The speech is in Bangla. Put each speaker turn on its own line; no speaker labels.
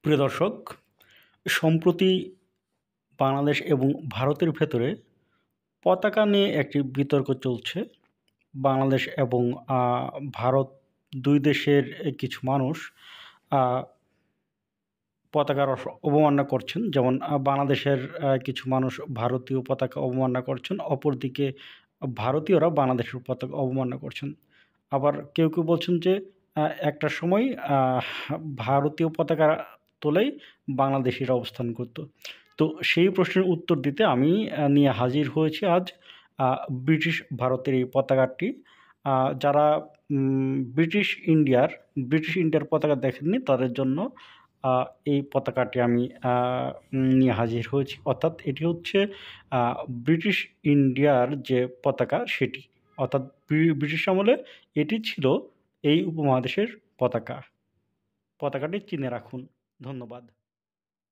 প্রিয় দর্শক, সম্প্রতি বাংলাদেশ এবং ভারতের ভেতরে পতাকা নিয়ে একটি বিতর্ক চলছে। বাংলাদেশ এবং ভারত ২ দেশের কিছু মানুষ আ পতাকার অবমাননা করছেন। যেমন বাংলাদেশের কিছু মানুষ ভারতীয় পতাকা অবমাননা করছেন। অপরদিকে ভারতীয়রা বাংলাদেশের পতাকা অবমাননা করছেন। আবার কেউ বলছেন যে একটা সময় আহ ভারতীয় পতাকা তলেই বাংলাদেশিরা অবস্থান করত। তো সেই প্রশ্নের উত্তর দিতে আমি নিয়ে হাজির হয়েছি আজ আ ব্রিটিশ ভারতের এই পতাকাটি। যারা ব্রিটিশ ইন্ডিয়ার পতাকা দেখেননি তাদের জন্য আ এই পতাকাটি আমি নিয়ে হাজির হয়েছি। অর্থাৎ এটি হচ্ছে আ ব্রিটিশ ইন্ডিয়ার যে পতাকা সেটি। অর্থাৎ ব্রিটিশ আমলে এটি ছিল এই উপমহাদেশের পতাকা। পতাকাটি চিনে রাখুন। ধন্যবাদ।